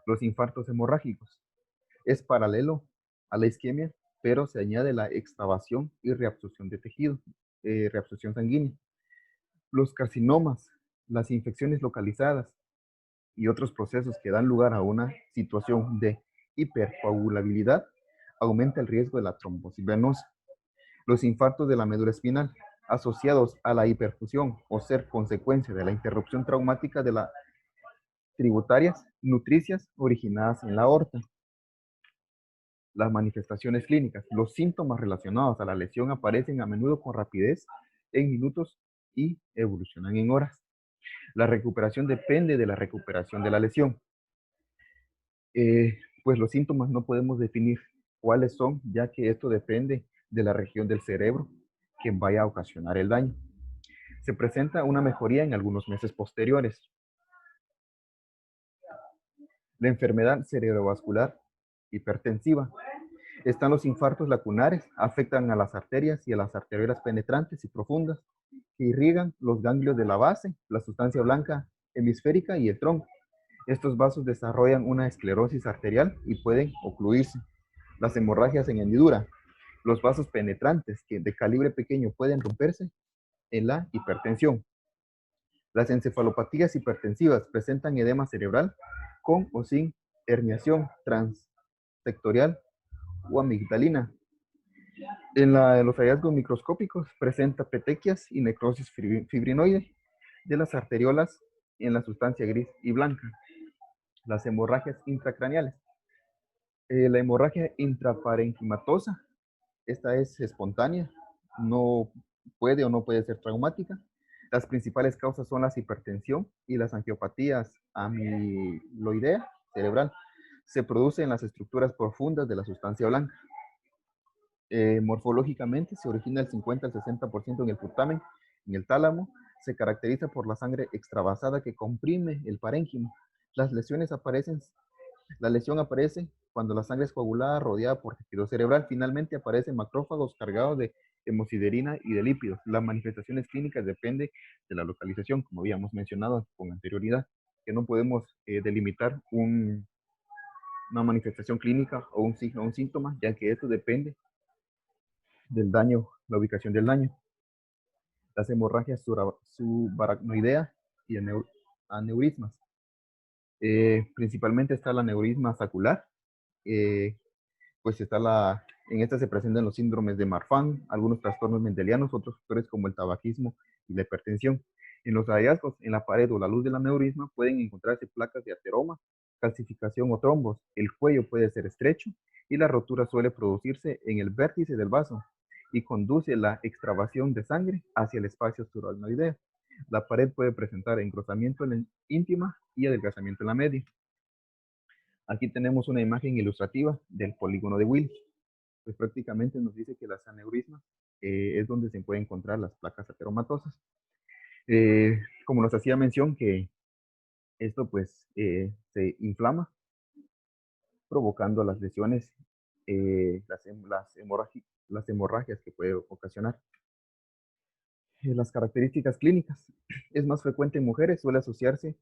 Los infartos hemorrágicos. Es paralelo a la isquemia, pero se añade la extravasación y reabsorción de tejido, reabsorción sanguínea. Los carcinomas, las infecciones localizadas y otros procesos que dan lugar a una situación de hipercoagulabilidad aumenta el riesgo de la trombosis venosa. Los infartos de la médula espinal asociados a la hiperfusión o ser consecuencia de la interrupción traumática de las tributarias nutricias originadas en la aorta. Las manifestaciones clínicas. Los síntomas relacionados a la lesión aparecen a menudo con rapidez en minutos y evolucionan en horas. La recuperación depende de la recuperación de la lesión. Pues los síntomas no podemos definir cuáles son, ya que esto depende de la región del cerebro que vaya a ocasionar el daño. Se presenta una mejoría en algunos meses posteriores. La enfermedad cerebrovascular hipertensiva. Están los infartos lacunares, afectan a las arterias y a las arteriolas penetrantes y profundas, que irrigan los ganglios de la base, la sustancia blanca hemisférica y el tronco. Estos vasos desarrollan una esclerosis arterial y pueden ocluirse. Las hemorragias en hendidura. Los vasos penetrantes que de calibre pequeño pueden romperse en la hipertensión. Las encefalopatías hipertensivas presentan edema cerebral con o sin herniación transsectorial o amigdalina. En los hallazgos microscópicos presenta petequias y necrosis fibrinoide de las arteriolas en la sustancia gris y blanca. Las hemorragias intracraneales. La hemorragia intraparenquimatosa, esta es espontánea, no puede o no puede ser traumática. Las principales causas son la hipertensión y las angiopatías amiloidea cerebral. Se produce en las estructuras profundas de la sustancia blanca. Morfológicamente se origina el 50 al 60% en el putamen, en el tálamo. Se caracteriza por la sangre extravasada que comprime el parénquimo. La lesión aparece cuando la sangre es coagulada rodeada por tejido cerebral. Finalmente aparecen macrófagos cargados de hemosiderina y de lípidos. Las manifestaciones clínicas dependen de la localización, como habíamos mencionado con anterioridad, que no podemos delimitar una manifestación clínica o un síntoma, ya que esto depende del daño, la ubicación del daño. Las hemorragias subaracnoidea y aneurismas. Principalmente está el aneurisma sacular, pues en esta se presentan los síndromes de Marfan, algunos trastornos mendelianos, otros factores como el tabaquismo y la hipertensión. En los hallazgos en la pared o la luz del aneurisma pueden encontrarse placas de ateroma, calcificación o trombos. El cuello puede ser estrecho y la rotura suele producirse en el vértice del vaso y conduce la extravasación de sangre hacia el espacio subaracnoideo. La pared puede presentar engrosamiento en la íntima y adelgazamiento en la media. Aquí tenemos una imagen ilustrativa del polígono de Willis. Pues prácticamente nos dice que las aneurismas es donde se pueden encontrar las placas ateromatosas. Como nos hacía mención que esto pues se inflama, provocando las lesiones, las hemorragias que puede ocasionar. Las características clínicas. Es más frecuente en mujeres, suele asociarse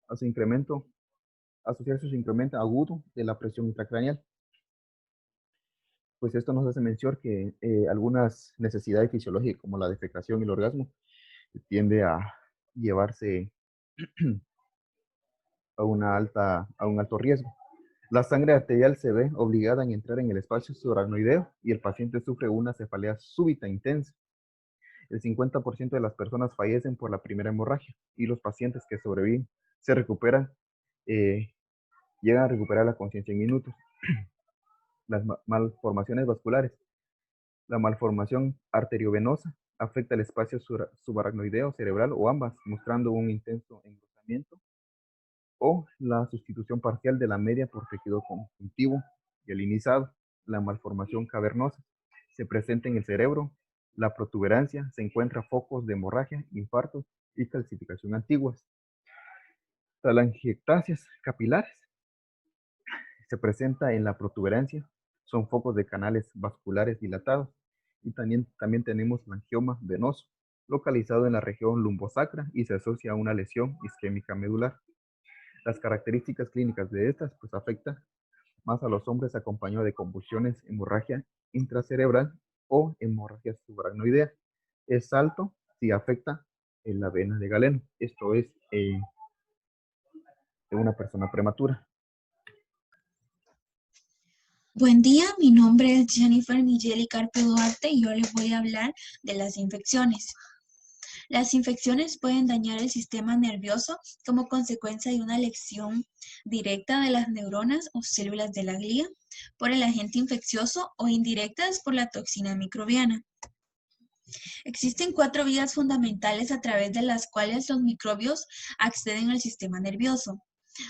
a su incremento agudo de la presión intracraneal. Pues esto nos hace mención que algunas necesidades fisiológicas como la defecación y el orgasmo tiende a llevarse a un alto riesgo. La sangre arterial se ve obligada a entrar en el espacio subaracnoideo y el paciente sufre una cefalea súbita intensa. El 50% de las personas fallecen por la primera hemorragia y los pacientes que sobreviven se recuperan llegan a recuperar la conciencia en minutos. Las malformaciones vasculares. La malformación arteriovenosa afecta el espacio subaracnoideo cerebral o ambas, mostrando un intenso engrosamiento o la sustitución parcial de la media por tejido conjuntivo hielinizado. La malformación cavernosa se presenta en el cerebro. La protuberancia se encuentra focos de hemorragia, infartos y calcificación antiguas. Telangiectasias capilares se presenta en la protuberancia, son focos de canales vasculares dilatados. Y también tenemos el angioma venoso, localizado en la región lumbosacra y se asocia a una lesión isquémica medular. Las características clínicas de estas pues afectan más a los hombres acompañado de convulsiones, hemorragia intracerebral o hemorragia subaracnoidea. Es alto si afecta en la vena de Galeno. Esto es de una persona prematura. Buen día, mi nombre es Jennifer Migueli Carpio Duarte y yo les voy a hablar de las infecciones. Las infecciones pueden dañar el sistema nervioso como consecuencia de una lesión directa de las neuronas o células de la glía por el agente infeccioso o indirectas por la toxina microbiana. Existen 4 vías fundamentales a través de las cuales los microbios acceden al sistema nervioso.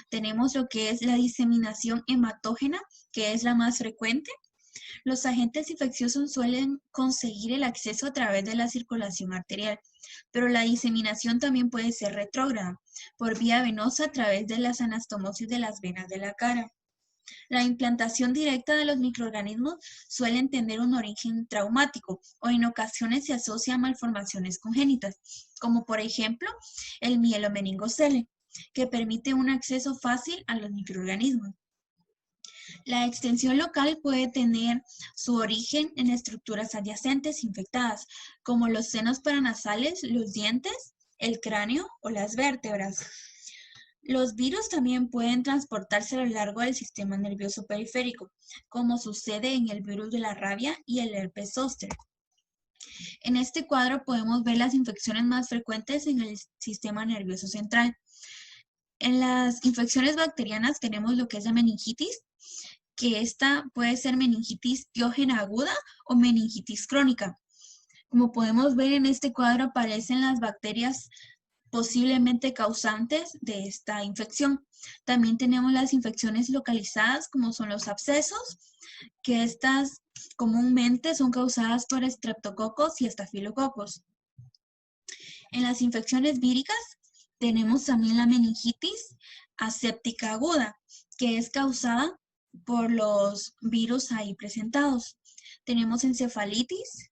Tenemos lo que es la diseminación hematógena, que es la más frecuente. Los agentes infecciosos suelen conseguir el acceso a través de la circulación arterial, pero la diseminación también puede ser retrógrada, por vía venosa a través de las anastomosis de las venas de la cara. La implantación directa de los microorganismos suelen tener un origen traumático o en ocasiones se asocia a malformaciones congénitas, como por ejemplo el mielomeningocele, que permite un acceso fácil a los microorganismos. La extensión local puede tener su origen en estructuras adyacentes infectadas, como los senos paranasales, los dientes, el cráneo o las vértebras. Los virus también pueden transportarse a lo largo del sistema nervioso periférico, como sucede en el virus de la rabia y el herpes zóster. En este cuadro podemos ver las infecciones más frecuentes en el sistema nervioso central. En las infecciones bacterianas tenemos lo que es la meningitis, que esta puede ser meningitis piógena aguda o meningitis crónica. Como podemos ver en este cuadro aparecen las bacterias posiblemente causantes de esta infección. También tenemos las infecciones localizadas, como son los abscesos, que estas comúnmente son causadas por estreptococos y estafilococos. En las infecciones víricas tenemos también la meningitis aséptica aguda, que es causada por los virus ahí presentados. Tenemos encefalitis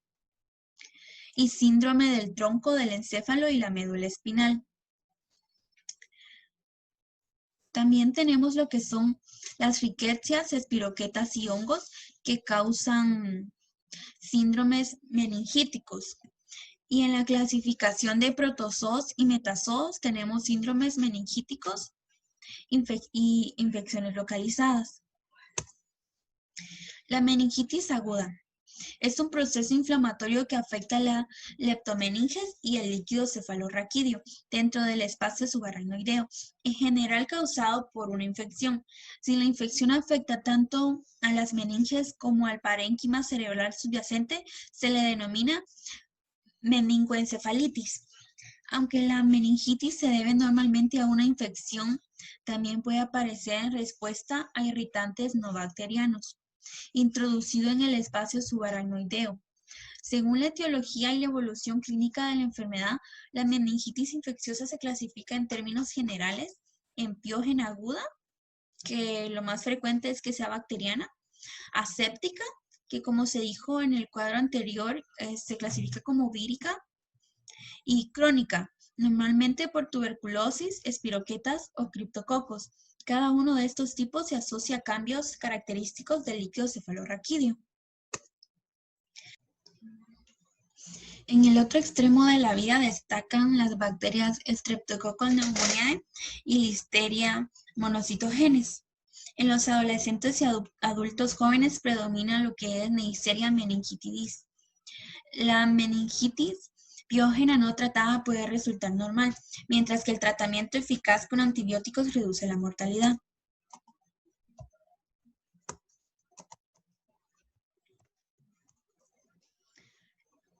y síndrome del tronco del encéfalo y la médula espinal. También tenemos lo que son las riquecias, espiroquetas y hongos que causan síndromes meningíticos. Y en la clasificación de protozoos y metazoos tenemos síndromes meningíticos y infecciones localizadas. La meningitis aguda es un proceso inflamatorio que afecta la leptomeninges y el líquido cefalorraquídeo dentro del espacio subaracnoideo, en general causado por una infección. Si la infección afecta tanto a las meninges como al parénquima cerebral subyacente, se le denomina meningoencefalitis. Aunque la meningitis se debe normalmente a una infección, también puede aparecer en respuesta a irritantes no bacterianos, introducido en el espacio subaracnoideo. Según la etiología y la evolución clínica de la enfermedad, la meningitis infecciosa se clasifica en términos generales en piógena aguda, que lo más frecuente es que sea bacteriana, aséptica, que como se dijo en el cuadro anterior, se clasifica como vírica, y crónica, normalmente por tuberculosis, espiroquetas o criptococos. Cada uno de estos tipos se asocia a cambios característicos del líquido cefalorraquídeo. En el otro extremo de la vida destacan las bacterias Streptococcus pneumoniae y Listeria monocytogenes. En los adolescentes y adultos jóvenes predomina lo que es Neisseria meningitidis. La meningitis biógena no tratada puede resultar normal, mientras que el tratamiento eficaz con antibióticos reduce la mortalidad.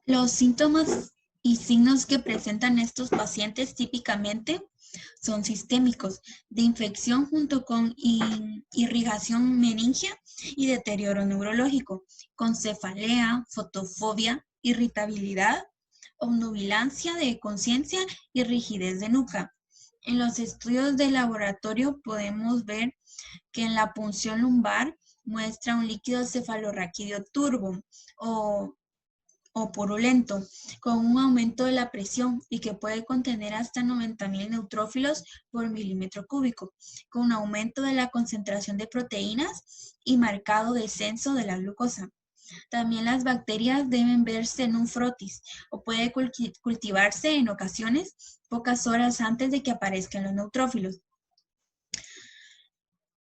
Los síntomas y signos que presentan estos pacientes típicamente son sistémicos, de infección junto con irrigación meningia y deterioro neurológico, con cefalea, fotofobia, irritabilidad, obnubilancia de conciencia y rigidez de nuca. En los estudios de laboratorio podemos ver que en la punción lumbar muestra un líquido cefalorraquídeo turbo o purulento, con un aumento de la presión y que puede contener hasta 90.000 neutrófilos por milímetro cúbico, con un aumento de la concentración de proteínas y marcado descenso de la glucosa. También las bacterias deben verse en un frotis o puede cultivarse en ocasiones pocas horas antes de que aparezcan los neutrófilos.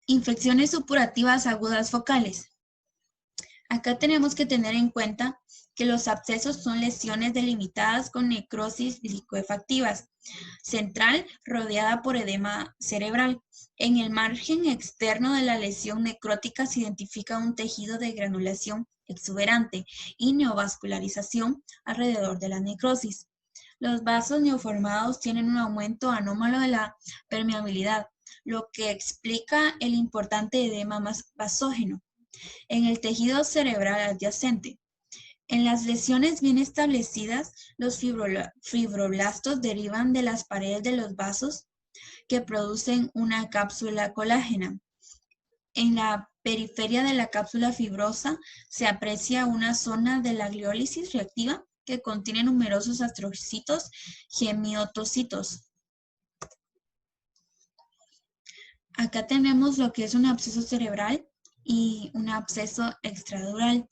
Infecciones supurativas agudas focales. Acá tenemos que tener en cuenta que los abscesos son lesiones delimitadas con necrosis liquefactivas, central rodeada por edema cerebral. En el margen externo de la lesión necrótica se identifica un tejido de granulación exuberante y neovascularización alrededor de la necrosis. Los vasos neoformados tienen un aumento anómalo de la permeabilidad, lo que explica el importante edema vasógeno en el tejido cerebral adyacente. En las lesiones bien establecidas, los fibroblastos derivan de las paredes de los vasos que producen una cápsula colágena. En la periferia de la cápsula fibrosa se aprecia una zona de la gliólisis reactiva que contiene numerosos astrocitos hemiotocitos. Acá tenemos lo que es un absceso cerebral y un absceso extradural.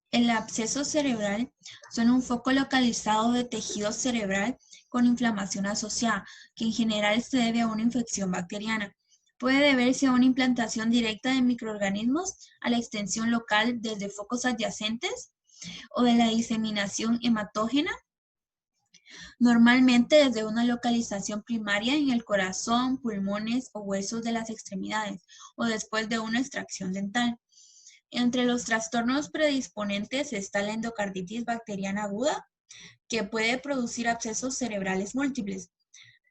El absceso cerebral son un foco localizado de tejido cerebral con inflamación asociada, que en general se debe a una infección bacteriana. Puede deberse a una implantación directa de microorganismos, a la extensión local desde focos adyacentes o de la diseminación hematógena, normalmente desde una localización primaria en el corazón, pulmones o huesos de las extremidades o después de una extracción dental. Entre los trastornos predisponentes está la endocarditis bacteriana aguda, que puede producir abscesos cerebrales múltiples,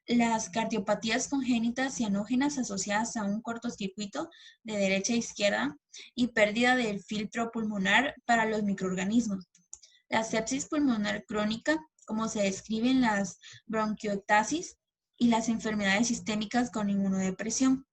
las cardiopatías congénitas cianógenas asociadas a un cortocircuito de derecha a izquierda y pérdida del filtro pulmonar para los microorganismos, la sepsis pulmonar crónica, como se describe en las bronquiectasis, y las enfermedades sistémicas con inmunodepresión.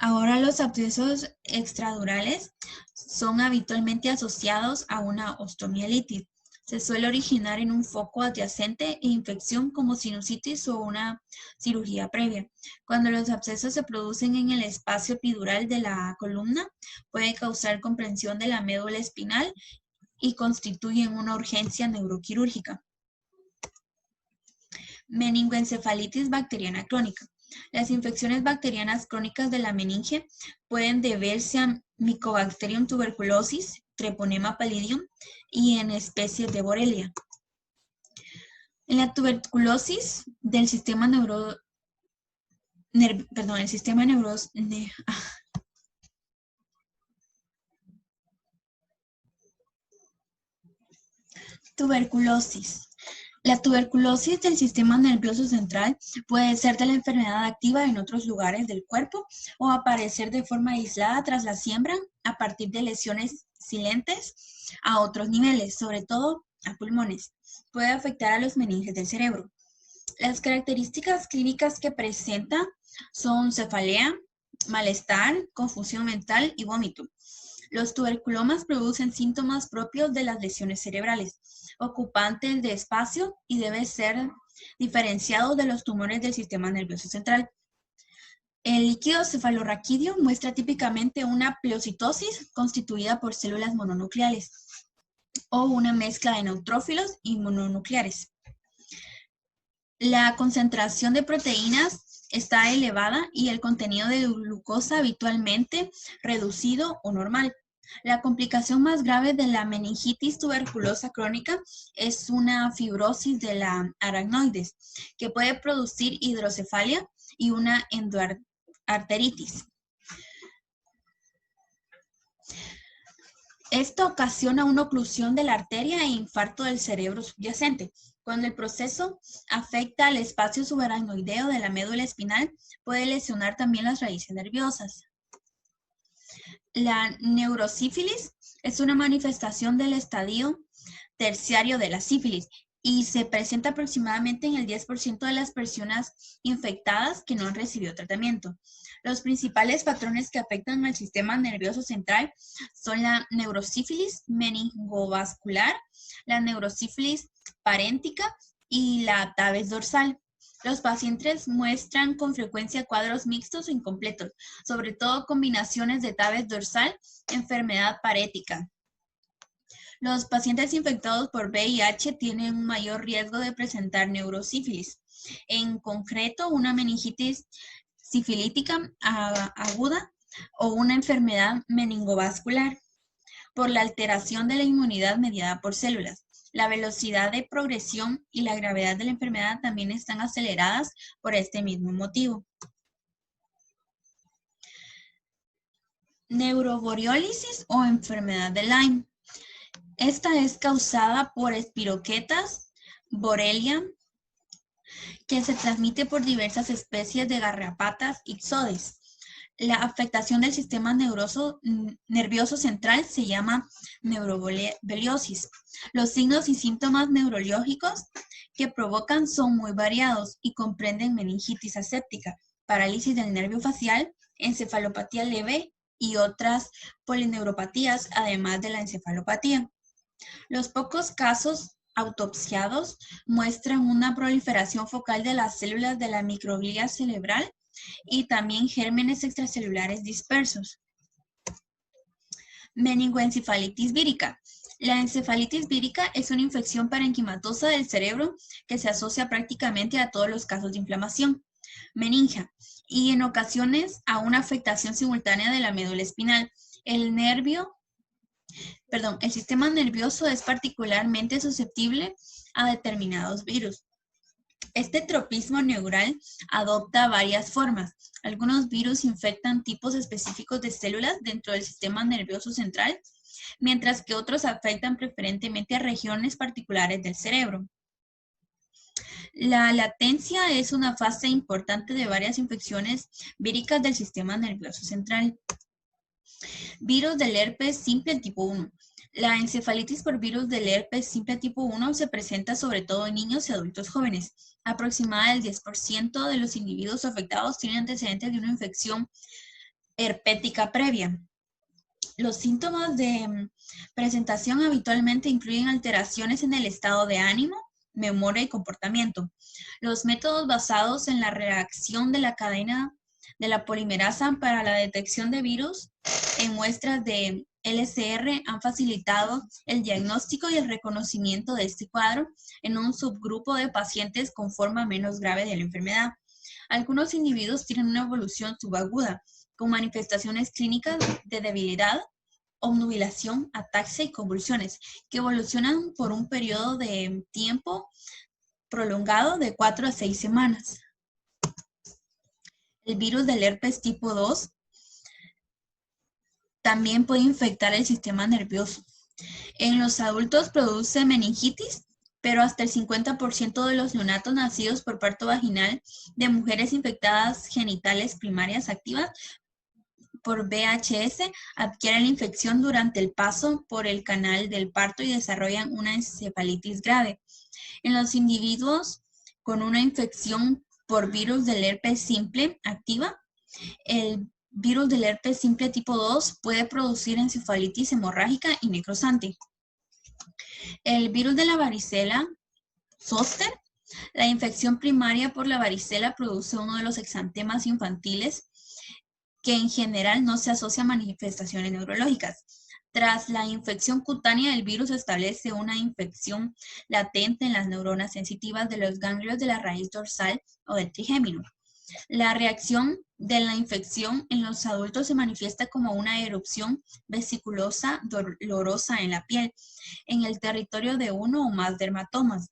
Ahora los abscesos extradurales son habitualmente asociados a una osteomielitis. Se suele originar en un foco adyacente e infección como sinusitis o una cirugía previa. Cuando los abscesos se producen en el espacio epidural de la columna, puede causar comprensión de la médula espinal y constituyen una urgencia neuroquirúrgica. Meningoencefalitis bacteriana crónica. Las infecciones bacterianas crónicas de la meninge pueden deberse a Mycobacterium tuberculosis, Treponema pallidum y en especies de Borrelia. En la tuberculosis del sistema Tuberculosis. La tuberculosis del sistema nervioso central puede ser de la enfermedad activa en otros lugares del cuerpo o aparecer de forma aislada tras la siembra a partir de lesiones silentes a otros niveles, sobre todo a pulmones. Puede afectar a los meninges del cerebro. Las características clínicas que presenta son cefalea, malestar, confusión mental y vómito. Los tuberculomas producen síntomas propios de las lesiones cerebrales, ocupantes de espacio y debe ser diferenciado de los tumores del sistema nervioso central. El líquido cefalorraquídeo muestra típicamente una pleocitosis constituida por células mononucleares o una mezcla de neutrófilos y mononucleares. La concentración de proteínas está elevada y el contenido de glucosa habitualmente reducido o normal. La complicación más grave de la meningitis tuberculosa crónica es una fibrosis de la aracnoides, que puede producir hidrocefalia y una endoarteritis. Esto ocasiona una oclusión de la arteria e infarto del cerebro subyacente. Cuando el proceso afecta al espacio subaracnoideo de la médula espinal, puede lesionar también las raíces nerviosas. La neurosífilis es una manifestación del estadio terciario de la sífilis y se presenta aproximadamente en el 10% de las personas infectadas que no han recibido tratamiento. Los principales patrones que afectan al sistema nervioso central son la neurosífilis meningovascular, la neurosífilis paréntica y la tabes dorsal. Los pacientes muestran con frecuencia cuadros mixtos o incompletos, sobre todo combinaciones de tabes dorsal, enfermedad parética. Los pacientes infectados por VIH tienen un mayor riesgo de presentar neurosífilis, en concreto una meningitis sifilítica aguda o una enfermedad meningovascular, por la alteración de la inmunidad mediada por células. La velocidad de progresión y la gravedad de la enfermedad también están aceleradas por este mismo motivo. Neuroboriólisis o enfermedad de Lyme. Esta es causada por espiroquetas, Borrelia, que se transmite por diversas especies de garrapatas ixodes. La afectación del sistema nervioso central se llama neuroborreliosis. Los signos y síntomas neurológicos que provocan son muy variados y comprenden meningitis aséptica, parálisis del nervio facial, encefalopatía leve y otras polineuropatías, además de la encefalopatía. Los pocos casos autopsiados muestran una proliferación focal de las células de la microglia cerebral y también gérmenes extracelulares dispersos. Meningoencefalitis vírica. La encefalitis vírica es una infección parenquimatosa del cerebro que se asocia prácticamente a todos los casos de inflamación meningia y en ocasiones a una afectación simultánea de la médula espinal. El sistema nervioso es particularmente susceptible a determinados virus. Este tropismo neural adopta varias formas. Algunos virus infectan tipos específicos de células dentro del sistema nervioso central, mientras que otros afectan preferentemente a regiones particulares del cerebro. La latencia es una fase importante de varias infecciones víricas del sistema nervioso central. Virus del herpes simple tipo 1. La encefalitis por virus del herpes simple tipo 1 se presenta sobre todo en niños y adultos jóvenes. Aproximadamente el 10% de los individuos afectados tienen antecedentes de una infección herpética previa. Los síntomas de presentación habitualmente incluyen alteraciones en el estado de ánimo, memoria y comportamiento. Los métodos basados en la reacción de la cadena de la polimerasa para la detección de virus en muestras de LCR han facilitado el diagnóstico y el reconocimiento de este cuadro en un subgrupo de pacientes con forma menos grave de la enfermedad. Algunos individuos tienen una evolución subaguda, con manifestaciones clínicas de debilidad, obnubilación, ataxia y convulsiones, que evolucionan por un periodo de tiempo prolongado de 4 a 6 semanas. El virus del herpes tipo 2 también puede infectar el sistema nervioso. En los adultos produce meningitis, pero hasta el 50% de los neonatos nacidos por parto vaginal de mujeres infectadas genitales primarias activas por VHS adquieren la infección durante el paso por el canal del parto y desarrollan una encefalitis grave. En los individuos con una infección por virus del herpes simple activa, el virus del herpes simple tipo 2 puede producir encefalitis hemorrágica y necrosante. El virus de la varicela zoster. La infección primaria por la varicela produce uno de los exantemas infantiles que en general no se asocia a manifestaciones neurológicas. Tras la infección cutánea, el virus establece una infección latente en las neuronas sensitivas de los ganglios de la raíz dorsal o del trigémino. La reacción de la infección en los adultos se manifiesta como una erupción vesiculosa dolorosa en la piel, en el territorio de uno o más dermatomas.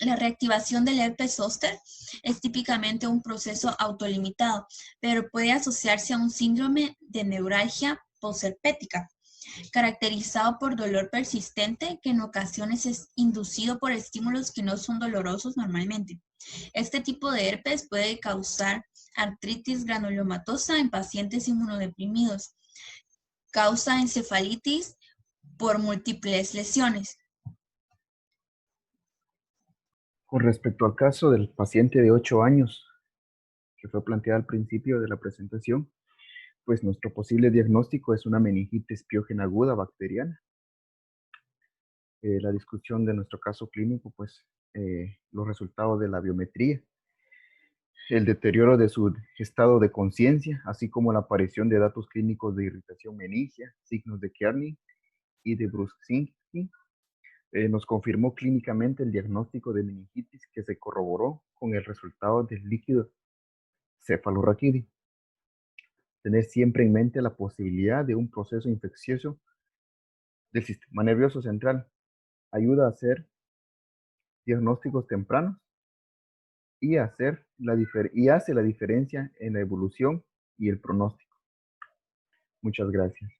La reactivación del herpes zóster es típicamente un proceso autolimitado, pero puede asociarse a un síndrome de neuralgia posherpética, caracterizado por dolor persistente que en ocasiones es inducido por estímulos que no son dolorosos normalmente. Este tipo de herpes puede causar artritis granulomatosa en pacientes inmunodeprimidos, causa encefalitis por múltiples lesiones. Con respecto al caso del paciente de 8 años, que fue planteado al principio de la presentación, pues nuestro posible diagnóstico es una meningitis piógena aguda bacteriana. La discusión de nuestro caso clínico, pues los resultados de la biometría, el deterioro de su estado de conciencia, así como la aparición de datos clínicos de irritación meningia, signos de Kernig y de Bruschinsky, nos confirmó clínicamente el diagnóstico de meningitis que se corroboró con el resultado del líquido cefalorraquídeo. Tener siempre en mente la posibilidad de un proceso infeccioso del sistema nervioso central ayuda a hacer diagnósticos tempranos y hace la diferencia en la evolución y el pronóstico. Muchas gracias.